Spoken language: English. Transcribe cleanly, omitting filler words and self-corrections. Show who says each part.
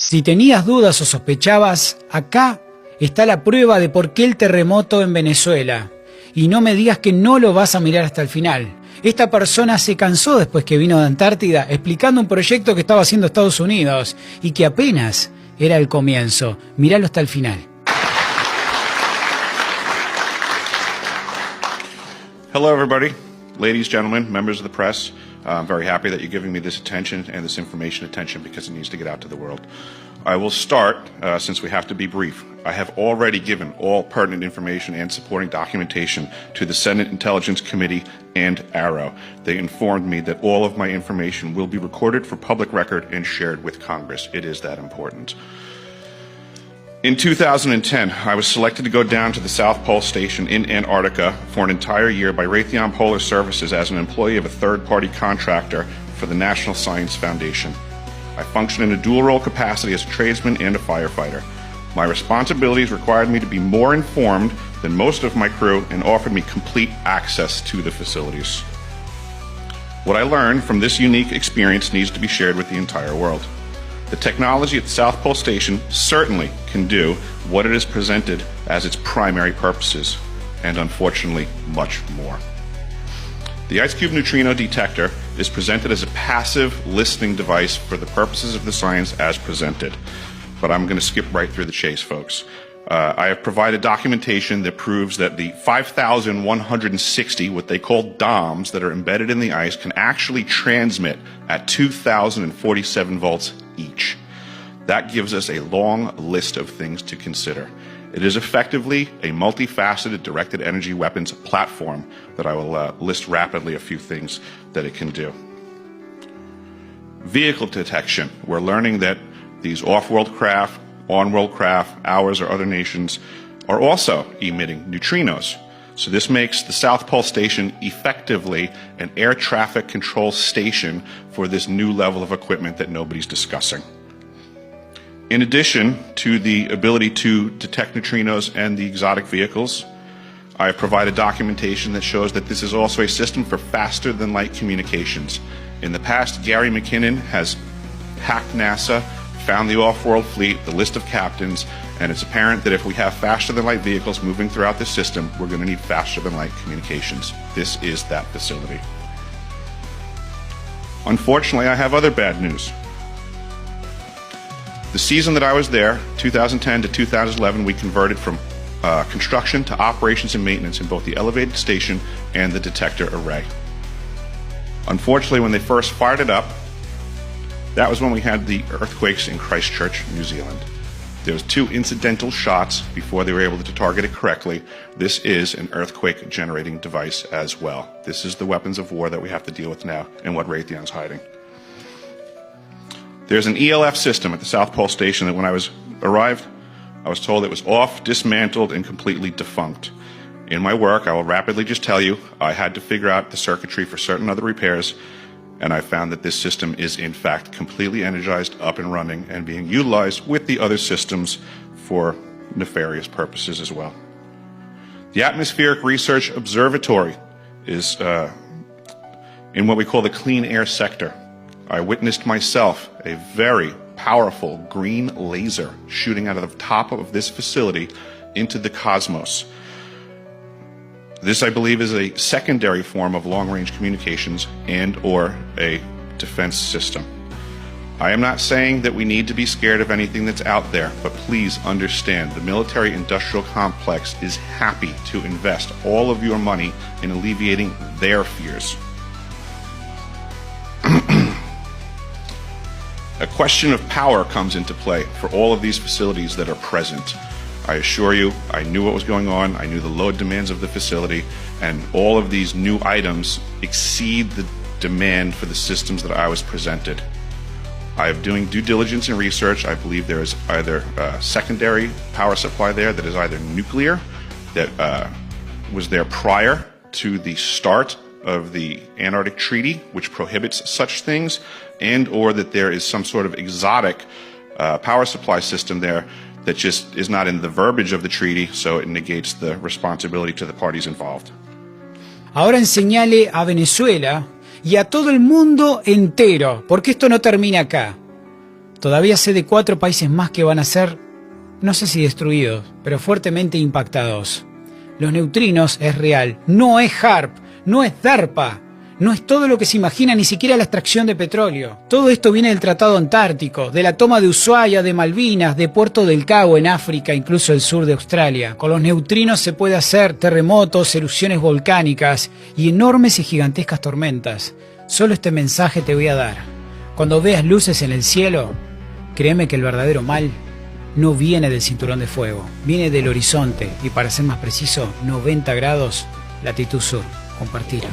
Speaker 1: Si tenías dudas o sospechabas, acá está la prueba de por qué el terremoto en Venezuela. Y no me digas que no lo vas a mirar hasta el final. Esta persona se cansó después que vino de Antártida explicando un proyecto que estaba haciendo Estados Unidos y que apenas era el comienzo. Míralo hasta el final.
Speaker 2: Hello, everybody. Ladies, gentlemen, members of the press. I'm very happy that you're giving me this attention and this information attention because it needs to get out to the world. I will start, since we have to be brief. I have already given all pertinent information and supporting documentation to the Senate Intelligence Committee and AARO. They informed me that all of my information will be recorded for public record and shared with Congress. It is that important. In 2010, I was selected to go down to the South Pole Station in Antarctica for an entire year by Raytheon Polar Services as an employee of a third-party contractor for the National Science Foundation. I function in a dual-role capacity as a tradesman and a firefighter. My responsibilities required me to be more informed than most of my crew and offered me complete access to the facilities. What I learned from this unique experience needs to be shared with the entire world. The technology at the South Pole Station certainly can do what it is presented as its primary purposes, and unfortunately, much more. The IceCube neutrino detector is presented as a passive listening device for the purposes of the science as presented. But I'm going to skip right through the chase, folks. I have provided documentation that proves that the 5,160, what they call DOMs, that are embedded in the ice can actually transmit at 2,047 volts each. That gives us a long list of things to consider. It is effectively a multifaceted directed energy weapons platform that I will list rapidly a few things that it can do. Vehicle detection. We're learning that these off-world craft, on-world craft, ours or other nations, are also emitting neutrinos. So this makes the South Pole Station effectively an air traffic control station for this new level of equipment that nobody's discussing. In addition to the ability to detect neutrinos and the exotic vehicles, I have provided documentation that shows that this is also a system for faster-than-light communications. In the past, Gary McKinnon has hacked NASA, found the off-world fleet, the list of captains, and it's apparent that if we have faster-than-light vehicles moving throughout the system, we're going to need faster-than-light communications. This is that facility. Unfortunately, I have other bad news. The season that I was there, 2010 to 2011, we converted from construction to operations and maintenance in both the elevated station and the detector array. Unfortunately, when they first fired it up, that was when we had the earthquakes in Christchurch, New Zealand. There was 2 incidental shots before they were able to target it correctly. This is an earthquake generating device as well. This is the weapons of war that we have to deal with now and what Raytheon's hiding. There's an ELF system at the South Pole Station that when I arrived, I was told it was off, dismantled, and completely defunct. In my work, I will rapidly just tell you, I had to figure out the circuitry for certain other repairs, and I found that this system is in fact completely energized, up and running, and being utilized with the other systems for nefarious purposes as well. The Atmospheric Research Observatory is in what we call the clean air sector. I witnessed myself a very powerful green laser shooting out of the top of this facility into the cosmos. This, I believe, is a secondary form of long-range communications and or a defense system. I am not saying that we need to be scared of anything that's out there, but please understand the military-industrial complex is happy to invest all of your money in alleviating their fears. A question of power comes into play for all of these facilities that are present. I assure you, I knew what was going on, I knew the load demands of the facility, and all of these new items exceed the demand for the systems that I was presented. I am doing due diligence and research. I believe there is either a secondary power supply there that is either nuclear, that was there prior to the start of the Antarctic Treaty, which prohibits such things, and or that there is some sort of exotic power supply system there that just is not in the verbiage of the treaty, so it negates the responsibility to the parties involved.
Speaker 1: Ahora enseñale a Venezuela y a todo el mundo entero, porque esto no termina acá. Todavía sé de 4 países más que van a ser, no sé si destruidos, pero fuertemente impactados. Los neutrinos es real, no es HARP, no es DARPA, no es todo lo que se imagina, ni siquiera la extracción de petróleo. Todo esto viene del Tratado Antártico, de la toma de Ushuaia, de Malvinas, de Puerto del Cabo en África, incluso el sur de Australia. Con los neutrinos se puede hacer terremotos, erupciones volcánicas y enormes y gigantescas tormentas. Solo este mensaje te voy a dar. Cuando veas luces en el cielo, créeme que el verdadero mal no viene del cinturón de fuego, viene del horizonte y, para ser más preciso, 90 grados, latitud sur. Compartir.